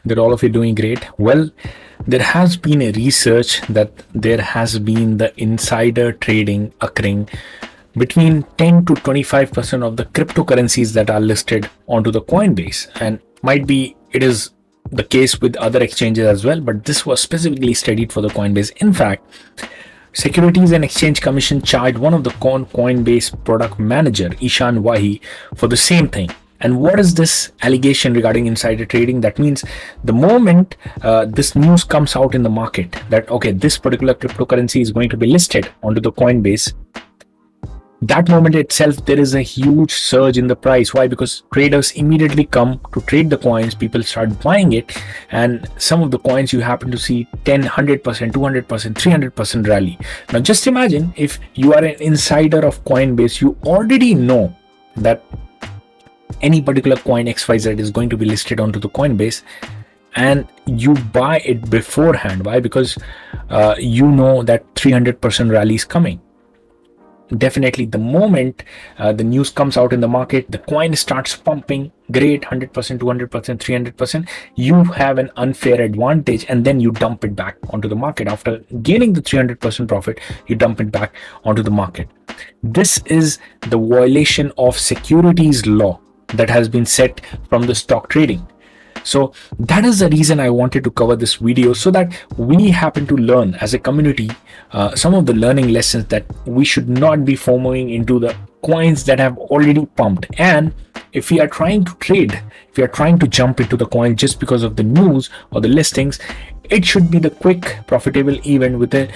that all of you doing great. Well, there has been a research that there has been the insider trading occurring between 10 to 25% of the cryptocurrencies that are listed onto the Coinbase, and might be it is the case with other exchanges as well, but this was specifically studied for the Coinbase. In fact, Securities and Exchange Commission charged one of the Coinbase product manager, Ishan Wahi, for the same thing. And what is this allegation regarding insider trading? That means the moment this news comes out in the market that, okay, this particular cryptocurrency is going to be listed onto the Coinbase, that moment itself, there is a huge surge in the price. Why? Because traders immediately come to trade the coins, people start buying it, and some of the coins you happen to see 10, 100%, 200%, 300% rally. Now just imagine if you are an insider of Coinbase, you already know that any particular coin XYZ is going to be listed onto the Coinbase, and you buy it beforehand. Why? Because you know that 300% rally is coming. Definitely the moment the news comes out in the market, the coin starts pumping, great, 100%, 200%, 300%, you have an unfair advantage, and then you dump it back onto the market. After gaining the 300% profit, you dump it back onto the market. This is the violation of securities law that has been set from the stock trading. So that is the reason I wanted to cover this video, so that we happen to learn as a community some of the learning lessons that we should not be FOMOing into the coins that have already pumped. And if we are trying to trade, if we are trying to jump into the coin just because of the news or the listings, it should be the quick profitable event with a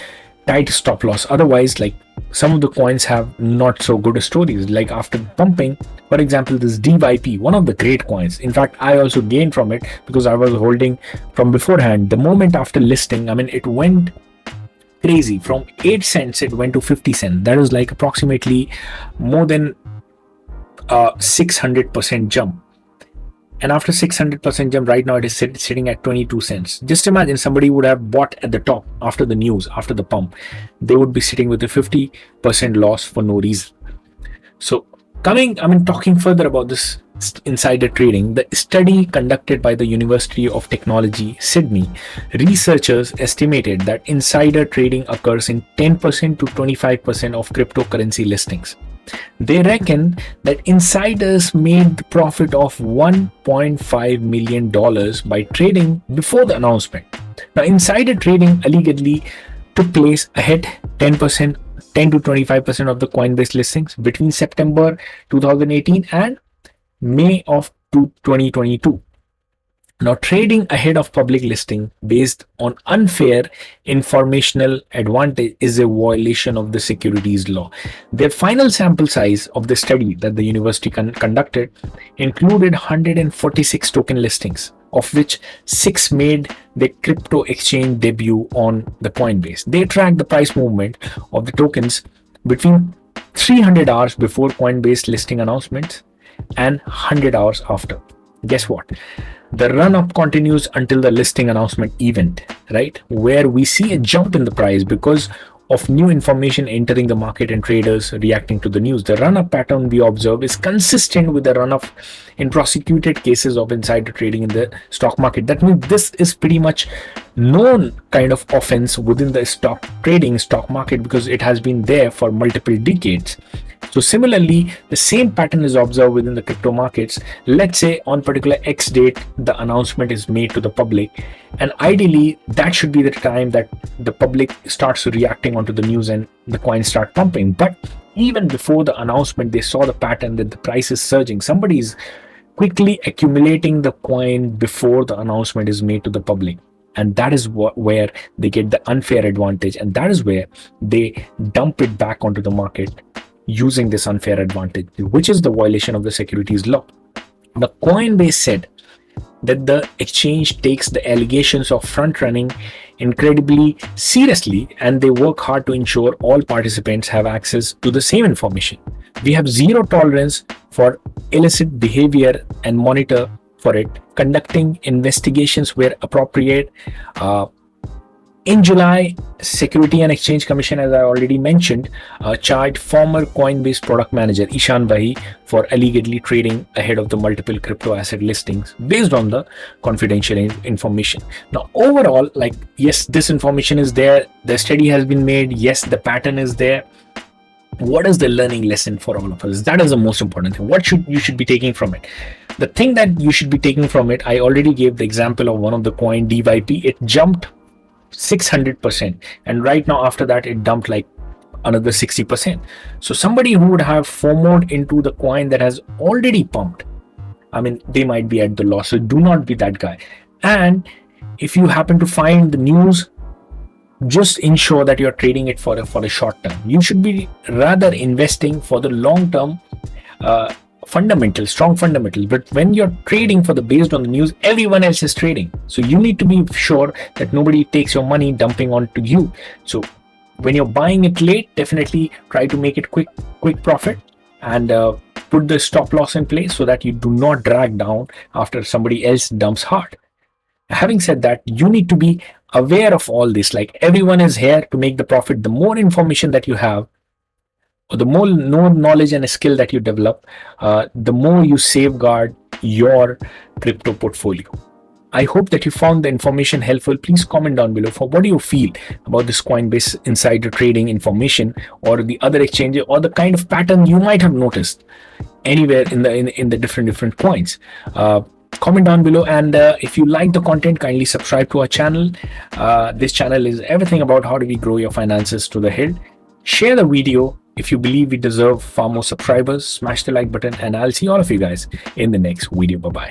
tight stop loss. Otherwise, like, some of the coins have not so good stories. Like after pumping, for example, this DYP, one of the great coins. In fact, I also gained from it because I was holding from beforehand. The moment after listing, I mean, it went crazy. From 8 cents, it went to 50 cents. That is like approximately more than 600% jump. And after 600% jump, right now it is sitting at 22 cents. Just imagine somebody would have bought at the top after the news, after the pump. They would be sitting with a 50% loss for no reason. So talking further about this insider trading, the study conducted by the University of Technology, Sydney, researchers estimated that insider trading occurs in 10% to 25% of cryptocurrency listings. They reckon that insiders made the profit of $1.5 million by trading before the announcement. Now, insider trading allegedly took place ahead 10 to 25% of the Coinbase listings between September 2018 and May of 2022. Now, trading ahead of public listing based on unfair informational advantage is a violation of the securities law. Their final sample size of the study that the university conducted included 146 token listings, of which 6 made their crypto exchange debut on the Coinbase. They tracked the price movement of the tokens between 300 hours before Coinbase listing announcements and 100 hours after. Guess what? The run-up continues until the listing announcement event, right? Where we see a jump in the price because of new information entering the market and traders reacting to the news. The run-up pattern we observe is consistent with the run-up in prosecuted cases of insider trading in the stock market. That means this is pretty much known kind of offense within the stock market, because it has been there for multiple decades. So similarly, the same pattern is observed within the crypto markets. Let's say on particular X date, the announcement is made to the public, and ideally that should be the time that the public starts reacting onto the news and the coins start pumping. But even before the announcement, they saw the pattern that the price is surging. Somebody is quickly accumulating the coin before the announcement is made to the public. And that is where they get the unfair advantage, and that is where they dump it back onto the market using this unfair advantage, which is the violation of the securities law. The Coinbase said that the exchange takes the allegations of front running incredibly seriously, and they work hard to ensure all participants have access to the same information. We have zero tolerance for illicit behavior and monitor for it, conducting investigations where appropriate, In July, Security and Exchange Commission, as I already mentioned, charged former Coinbase product manager Ishan Vahi for allegedly trading ahead of the multiple crypto asset listings based on the confidential information. Now, overall, like, yes, this information is there. The study has been made. Yes, the pattern is there. What is the learning lesson for all of us? That is the most important thing. What you should be taking from it? The thing that you should be taking from it, I already gave the example of one of the coin DYP. It jumped 600%, and right now after that it dumped like another 60%. So somebody who would have FOMO'd into the coin that has already pumped, I mean, they might be at the loss. So do not be that guy. And if you happen to find the news, just ensure that you're trading it for a short term. You should be rather investing for the long term fundamentals, strong fundamentals. But when you're trading for the based on the news, everyone else is trading. So you need to be sure that nobody takes your money dumping onto you. So when you're buying it late, definitely try to make it quick profit, and put the stop loss in place so that you do not drag down after somebody else dumps hard. Having said that, you need to be aware of all this. Like, everyone is here to make the profit. The more information that you have, or the more knowledge and skill that you develop, the more you safeguard your crypto portfolio. I hope that you found the information helpful. Please comment down below for what do you feel about this Coinbase insider trading information, or the other exchanges, or the kind of pattern you might have noticed anywhere in the different coins. Comment down below, and if you like the content, kindly subscribe to our channel. This channel is everything about how do we grow your finances to the hill. Share the video if you believe we deserve far more subscribers. Smash the like button, and I'll see all of you guys in the next video. Bye bye.